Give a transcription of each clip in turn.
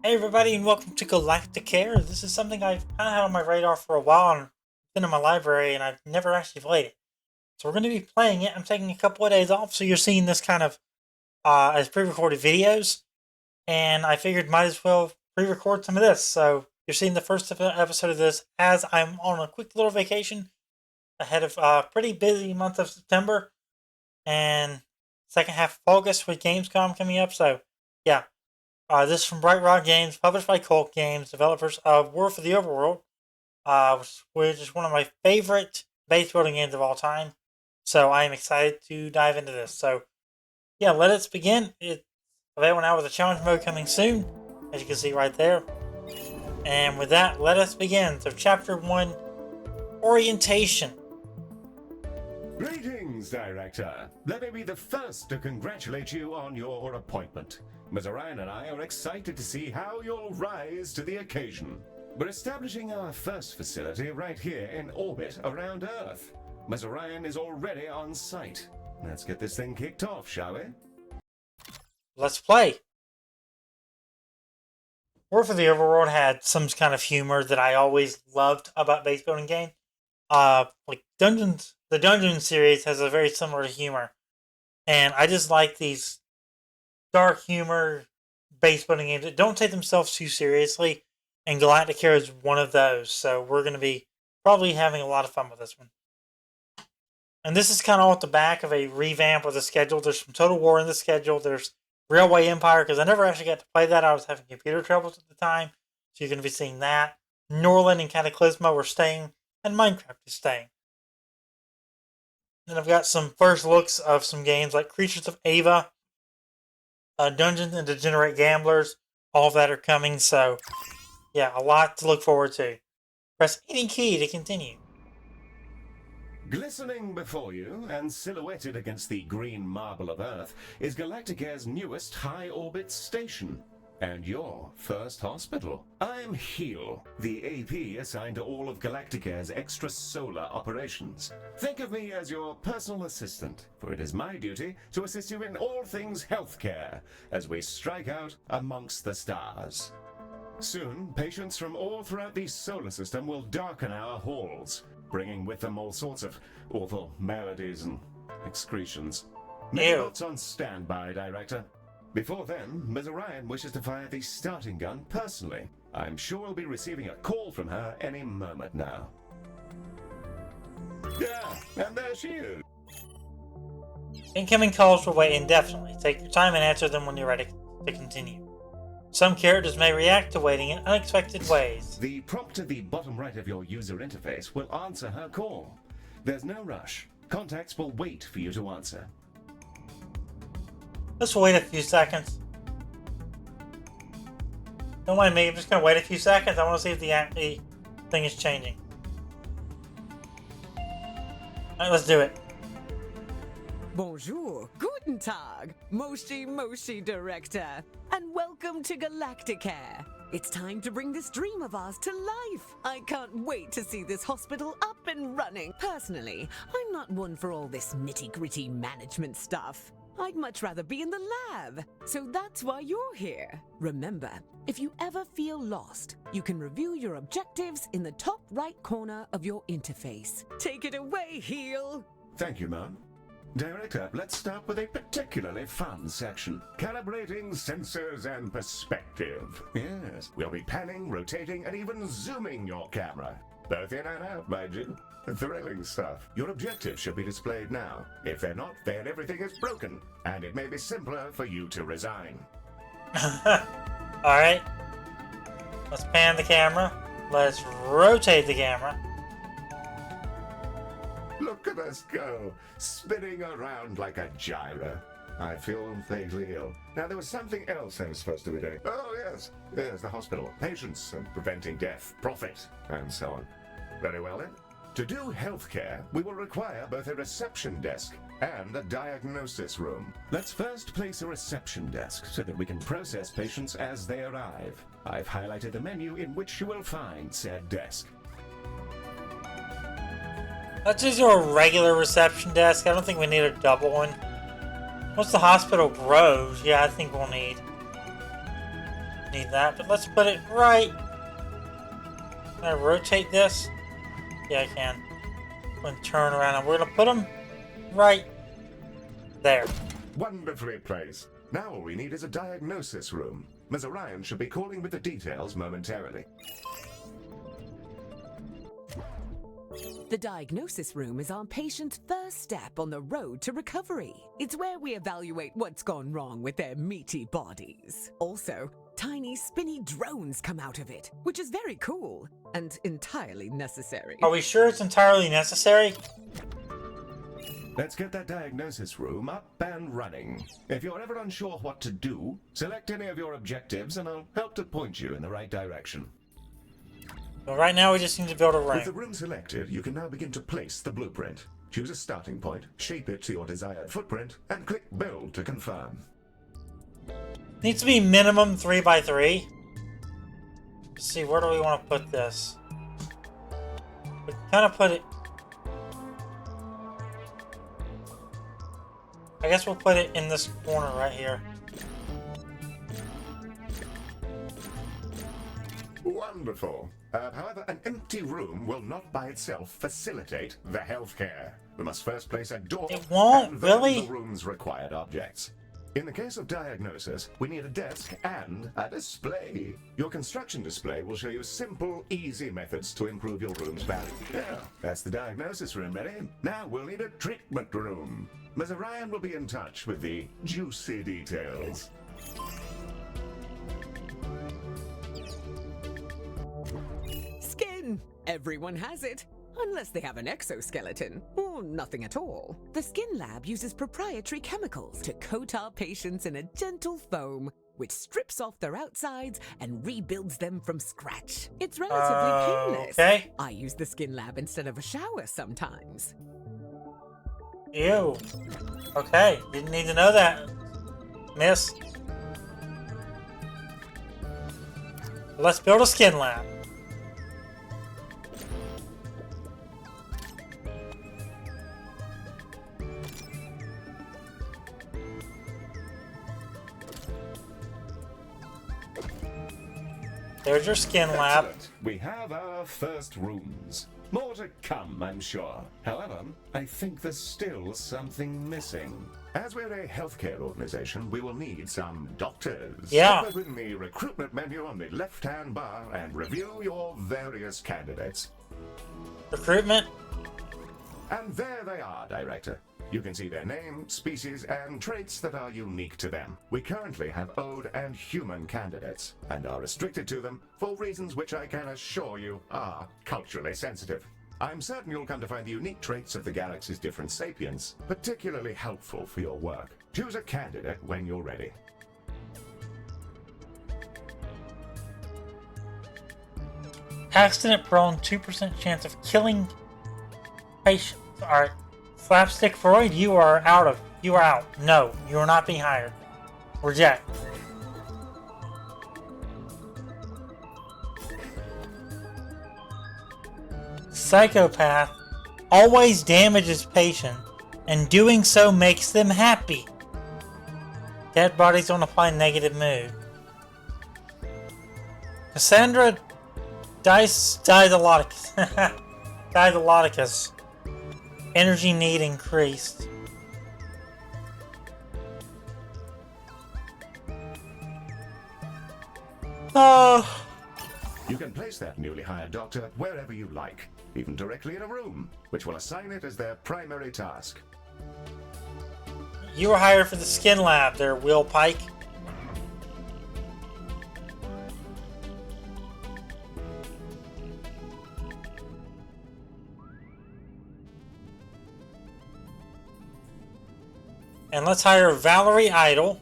Hey everybody, and welcome to Galacticare. This is something I've kind of had on my radar for a while and been in my library, and I've never actually played it. So we're going to be playing it. I'm taking a couple of days off, so you're seeing this kind of as pre-recorded videos, and I figured might as well pre-record some of this. So you're seeing the first episode of this as I'm on a quick little vacation ahead of a pretty busy month of September and second half of August with Gamescom coming up. So yeah. This is from Bright Rock Games, published by Cult Games, developers of War for the Overworld, which is one of my favorite base building games of all time. So I am excited to dive into this. So, yeah, let us begin. It's available now with a challenge mode coming soon, as you can see right there. And with that, let us begin. So, Chapter 1, Orientation. Greetings, Director. Let me be the first to congratulate you on your appointment. Ms. Orion and I are excited to see how you'll rise to the occasion. We're establishing our first facility right here in orbit around Earth. Ms. Orion is already on site. Let's get this thing kicked off, shall we? Let's play. War for the Overworld had some kind of humor that I always loved about base building games. Like Dungeons, the Dungeon series has a very similar humor, and I just like these dark humor base building games that don't take themselves too seriously, and Galacticare is one of those. So we're going to be probably having a lot of fun with this one. And this is kind of off the back of a revamp of the schedule. There's some Total War in the schedule. There's Railway Empire, because I never actually got to play that. I was having computer troubles at the time, so you're going to be seeing that. Norland and Cataclysma are staying, and Minecraft is staying. Then I've got some first looks of some games like Creatures of Ava, Dungeons and Degenerate Gamblers. All of that are coming, so yeah, a lot to look forward to. Press any key to continue. Glistening before you and silhouetted against the green marble of Earth is Galacticare's newest high-orbit station. And your first hospital. I'm Heel, the AP assigned to all of Galacticare's extrasolar operations. Think of me as your personal assistant, for it is my duty to assist you in all things healthcare as we strike out amongst the stars. Soon, patients from all throughout the solar system will darken our halls, bringing with them all sorts of awful maladies and excretions. What's on standby, Director? Before then, Ms. Orion wishes to fire the starting gun personally. I'm sure we'll be receiving a call from her any moment now. Yeah, and there she is. Incoming calls will wait indefinitely. Take your time and answer them when you're ready to continue. Some characters may react to waiting in unexpected ways. The prompt at the bottom right of your user interface will answer her call. There's no rush. Contacts will wait for you to answer. Let's wait a few seconds. Don't mind me, I'm just going to wait a few seconds. I want to see if the thing is changing. Alright, let's do it. Bonjour, guten Tag, Moshi Director, and welcome to Galacticare. It's time to bring this dream of ours to life. I can't wait to see this hospital up and running. Personally, I'm not one for all this nitty-gritty management stuff. I'd much rather be in the lab, so that's why you're here. Remember, if you ever feel lost, you can review your objectives in the top right corner of your interface. Take it away, Heel. Thank you, Mom. Director, let's start with a particularly fun section. Calibrating sensors and perspective. Yes, we'll be panning, rotating, and even zooming your camera. Both in and out, mind you. Thrilling stuff. Your objectives should be displayed now. If they're not, then everything is broken, and it may be simpler for you to resign. Alright. Let's pan the camera. Let's rotate the camera. Look at us go, spinning around like a gyro. I feel vaguely ill. Now, there was something else I was supposed to be doing. Oh, yes. There's the hospital. Patients and preventing death, profit, and so on. Very well, then. To do healthcare, we will require both a reception desk and a diagnosis room. Let's first place a reception desk so that we can process patients as they arrive. I've highlighted the menu in which you will find said desk. Let's just do a regular reception desk. I don't think we need a double one. Once the hospital grows, yeah, I think we'll need need that, but let's put it right. Can I rotate this? Yeah, I can. And turn around, and we're gonna put them right there. Wonderfully placed. Now all we need is a diagnosis room. Ms. Orion should be calling with the details momentarily. The diagnosis room is our patient's first step on the road to recovery. It's where we evaluate what's gone wrong with their meaty bodies. Also, tiny spinny drones come out of it, which is very cool and entirely necessary. Are we sure it's entirely necessary? Let's get that diagnosis room up and running. If you're ever unsure what to do, select any of your objectives and I'll help to point you in the right direction. Well, right now we just need to build a With the ring. room selected, you can now begin to place the blueprint. Choose a starting point, shape it to your desired footprint, and click Build to confirm. Needs to be minimum 3x3. Let's see, where do we want to put this? We kind of put it... I guess we'll put it in this corner right here. Wonderful. However, an empty room will not by itself facilitate the healthcare. We must first place a door It won't, and really? the room's required objects. In the case of diagnosis, we need a desk and a display. Your construction display will show you simple, easy methods to improve your room's value. Yeah, that's the diagnosis room ready. Now we'll need a treatment room. Ms. Orion will be in touch with the juicy details. Skin! Everyone has it. Unless they have an exoskeleton, or nothing at all. The Skin Lab uses proprietary chemicals to coat our patients in a gentle foam, which strips off their outsides and rebuilds them from scratch. It's relatively painless. Okay. I use the Skin Lab instead of a shower sometimes. Ew. Okay, didn't need to know that, miss. Let's build a skin lab. There's your skin lab. Excellent. We have our first rooms. More to come, I'm sure. However, I think there's still something missing. As we're a healthcare organization, we will need some doctors. Yeah. Open the recruitment menu on the left-hand bar and review your various candidates. Recruitment. And there they are, Director. You can see their name, species, and traits that are unique to them. We currently have Ode and human candidates, and are restricted to them for reasons which I can assure you are culturally sensitive. I'm certain you'll come to find the unique traits of the galaxy's different sapiens particularly helpful for your work. Choose a candidate when you're ready. Accident prone, 2% chance of killing patients. Alright. Slapstick Freud, you are out. No, you are not being hired. Reject. Psychopath always damages patient, and doing so makes them happy. Dead bodies don't apply negative mood. Cassandra Dialogicus. Dialogicus. Energy need increased. Oh. You can place that newly hired doctor wherever you like, even directly in a room, which will assign it as their primary task. You were hired for the skin lab there, Will Pike. And let's hire Valerie Idle,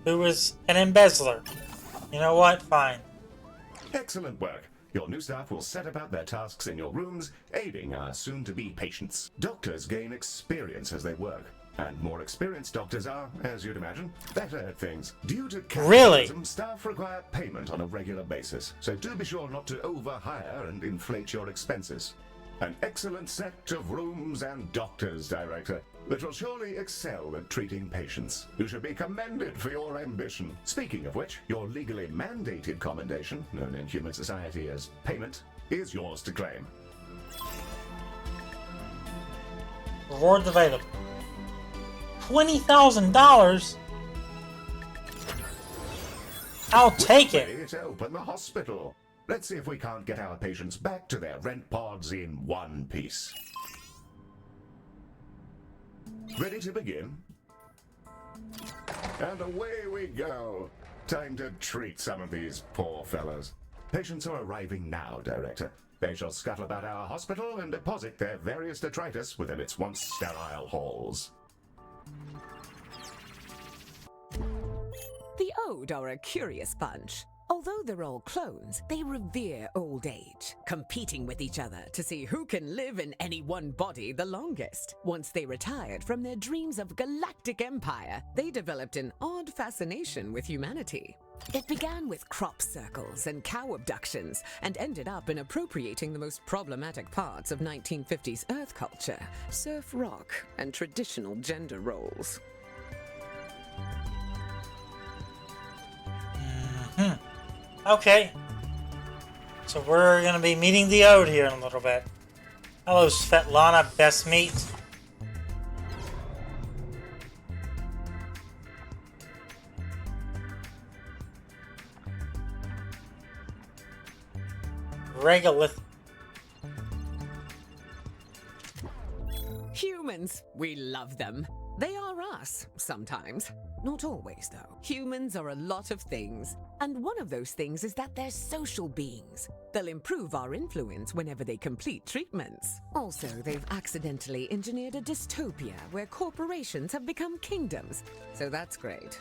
who is an embezzler. You know what? Fine. Excellent work. Your new staff will set about their tasks in your rooms, aiding our soon-to-be patients. Doctors gain experience as they work, and more experienced doctors are, as you'd imagine, better at things. Due to Really? capitalism, staff require payment on a regular basis, so do be sure not to overhire and inflate your expenses. An excellent set of rooms and doctors, Director, that will surely excel at treating patients. You should be commended for your ambition. Speaking of which, your legally mandated commendation, known in human society as payment, is yours to claim. Rewards available. $20,000? I'll take it. Ready to open the hospital. Let's see if we can't get our patients back to their rent pods in one piece. Ready to begin? And away we go. Time to treat some of these poor fellows. Patients are arriving now, Director. They shall scuttle about our hospital and deposit their various detritus within its once sterile halls. The Ode are a curious bunch. Although they're all clones, they revere old age, competing with each other to see who can live in any one body the longest. Once they retired from their dreams of galactic empire, they developed an odd fascination with humanity. It began with crop circles and cow abductions, and ended up in appropriating the most problematic parts of 1950s Earth culture, surf rock, and traditional gender roles. Okay. So we're going to be meeting the Ode here in a little bit. Hello, Svetlana, best meet. Regolith. Humans, we love them. They are us, sometimes. Not always, though. Humans are a lot of things. And one of those things is that they're social beings. They'll improve our influence whenever they complete treatments. Also, they've accidentally engineered a dystopia where corporations have become kingdoms. So that's great.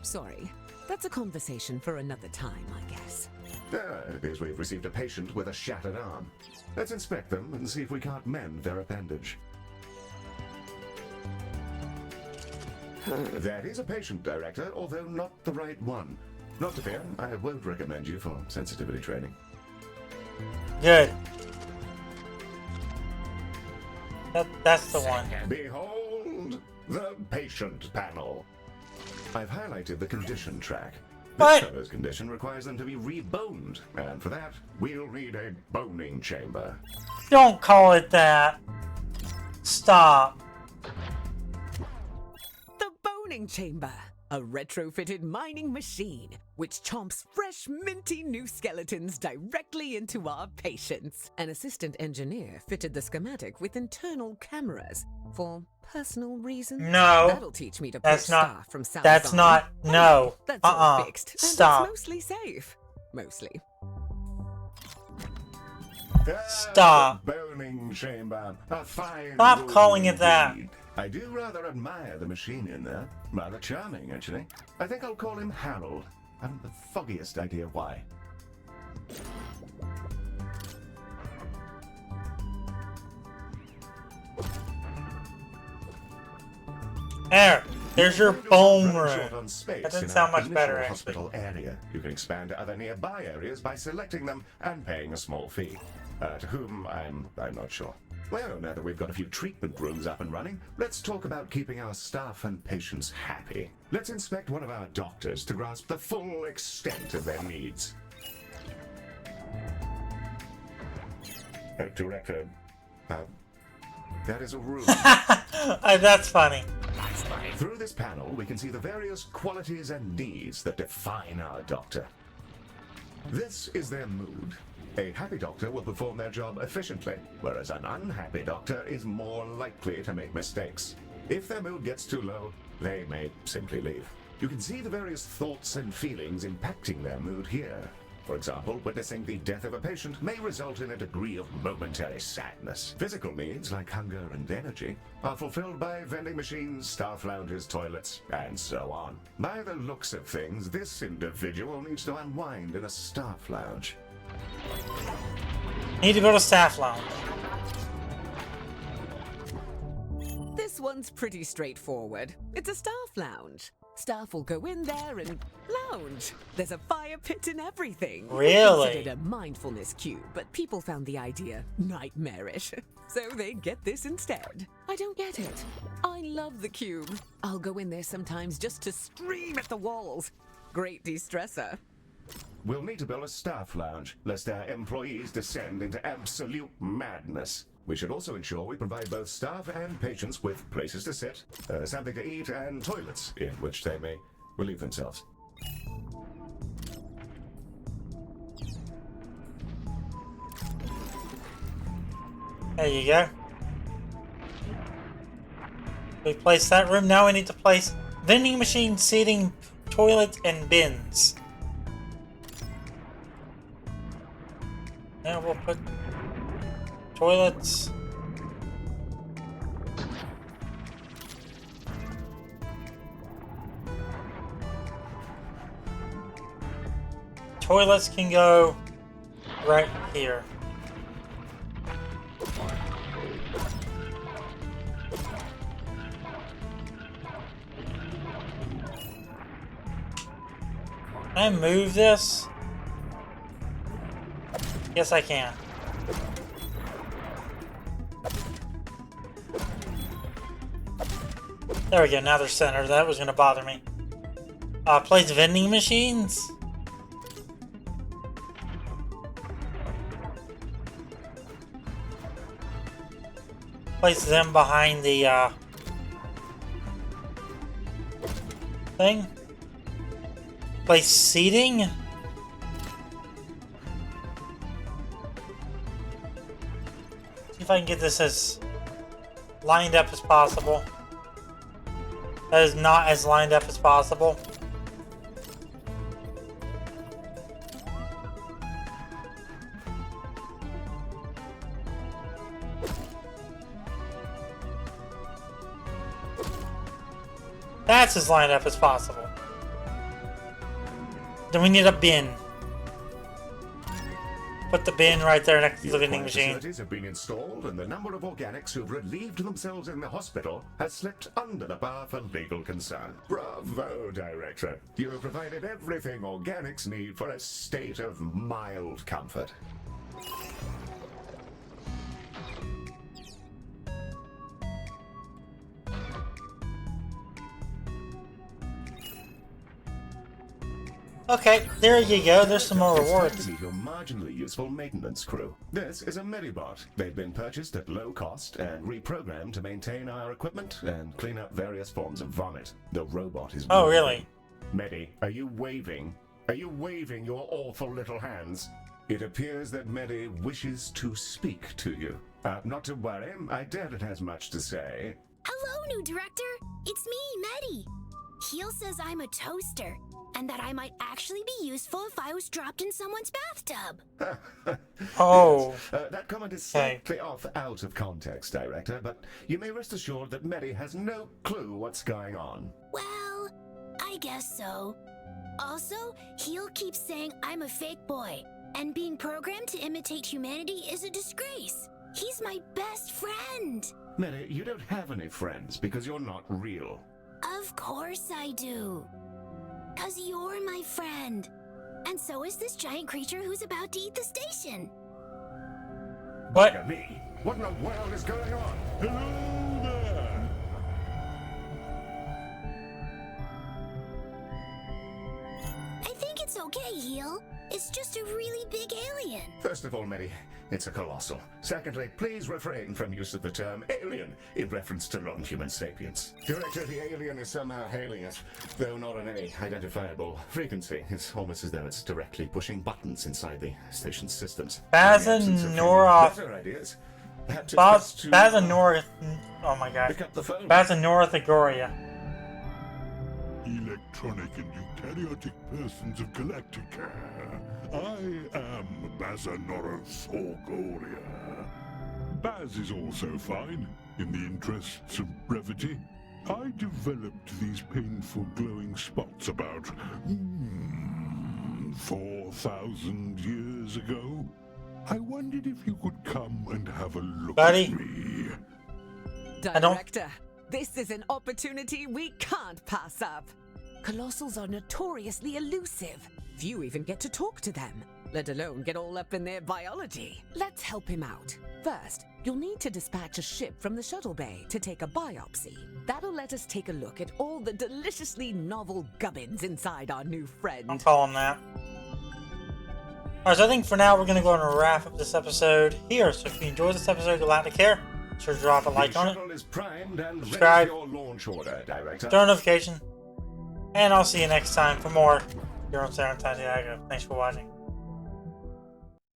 Sorry. That's a conversation for another time, I guess. It appears we've received a patient with a shattered arm. Let's inspect them and see if we can't mend their appendage. That is a patient, Director, although not the right one. Not to fear, I won't recommend you for sensitivity training. Good. That's the one. Behold the patient panel. I've highlighted the condition track. What? This fellow's condition requires them to be reboned, and for that, we'll need a boning chamber. Don't call it that. Stop. The boning chamber. A retrofitted mining machine, which chomps fresh, minty new skeletons directly into our patients. An assistant engineer fitted the schematic with internal cameras for personal reasons. No. That'll teach me to push That's not. staff from Sal's That's arm. not. No. That's all fixed. And Stop. it's mostly safe. Mostly. Stop. The boning chamber. A fine Stop room calling it that. indeed. I do rather admire the machine in there. Rather charming, actually. I think I'll call him Harold. I haven't the foggiest idea why. There's your bone Running short room. on space That doesn't in sound our much better, initial actually. hospital area. You can expand to other nearby areas by selecting them and paying a small fee. To whom I'm not sure. Well, now that we've got a few treatment rooms up and running, let's talk about keeping our staff and patients happy. Let's inspect one of our doctors to grasp the full extent of their needs. Director, that is a room. That's funny. Through this panel, we can see the various qualities and needs that define our doctor. This is their mood. A happy doctor will perform their job efficiently, whereas an unhappy doctor is more likely to make mistakes. If their mood gets too low, they may simply leave. You can see the various thoughts and feelings impacting their mood here. For example, witnessing the death of a patient may result in a degree of momentary sadness. Physical needs, like hunger and energy, are fulfilled by vending machines, staff lounges, toilets, and so on. By the looks of things, this individual needs to unwind in a staff lounge. Need to go to staff lounge. This one's pretty straightforward. It's a staff lounge. Staff will go in there and lounge. There's a fire pit and everything. Really? We considered a mindfulness cube, but people found the idea nightmarish. So they get this instead. I don't get it. I love the cube. I'll go in there sometimes just to scream at the walls. Great de-stressor. We'll need to build a staff lounge, lest our employees descend into absolute madness. We should also ensure we provide both staff and patients with places to sit, something to eat, and toilets in which they may relieve themselves. There you go. We placed that room. Now we need to place vending machine, seating, toilet, and bins. Now we'll put toilets. Toilets can go right here. Can I move this? Yes, I can. There we go, now they're centered. That was going to bother me. Place vending machines. Place them behind the thing. Place seating. See if I can get this as lined up as possible. That is not as lined up as possible. That's as lined up as possible. Then we need a bin. Put the bin right there next to the vending machine. Facilities have been installed, and the number of organics who've relieved themselves in the hospital has slipped under the bar for legal concern. Bravo, Director. You have provided everything organics need for a state of mild comfort. Okay, there you go. There's some more rewards. Your marginally useful maintenance crew. This is a Medibot. They've been purchased at low cost and reprogrammed to maintain our equipment and clean up various forms of vomit. The robot is... Oh, really? Medi, are you waving? Are you waving your awful little hands? It appears that Medi wishes to speak to you. Not to worry, I doubt it has much to say. Hello, new director. It's me, Medi. Heel says I'm a toaster, and that I might actually be useful if I was dropped in someone's bathtub. Oh. Yes, that comment is slightly off out of context, Director, but you may rest assured that Medi has no clue what's going on. Well, I guess so. Also, Heel keeps saying I'm a fake boy, and being programmed to imitate humanity is a disgrace. He's my best friend. Medi, you don't have any friends because you're not real. Of course I do. 'Cause you're my friend. And so is this giant creature who's about to eat the station. What? Look at me. What in the world is going on? Hello there. I think it's okay, Heel. It's just a really big alien. First of all, Medi, it's a colossal. Secondly, please refrain from use of the term alien in reference to non-human sapiens. Director, the alien is somehow hailing us, though not on any identifiable frequency. It's almost as though it's directly pushing buttons inside the station's systems. Bazanoroth. Better ideas. Bazanoroth. Oh my god. Pick up the phone. Bazanorothegoria. Electronic and eukaryotic persons of Galacticare. I am Bazanoroth Orgoria. Baz is also fine, in the interests of brevity. I developed these painful glowing spots about 4,000 years ago. I wondered if you could come and have a look Buddy. at me. Director, this is an opportunity we can't pass up. Colossals are notoriously elusive. Few even get to talk to them, let alone get all up in their biology. Let's help him out. First, you'll need to dispatch a ship from the shuttle bay to take a biopsy. That'll let us take a look at all the deliciously novel gubbins inside our new friend. I'm calling that. Alright, so I think for now we're going to go and wrap up this episode here. So if you enjoyed this episode of Galacticare, be sure to drop a like on it. Is primed and Subscribe. ready for your launch order, Director. Turn on notification. And I'll see you next time for more here on Seren Santiago. Thanks for watching.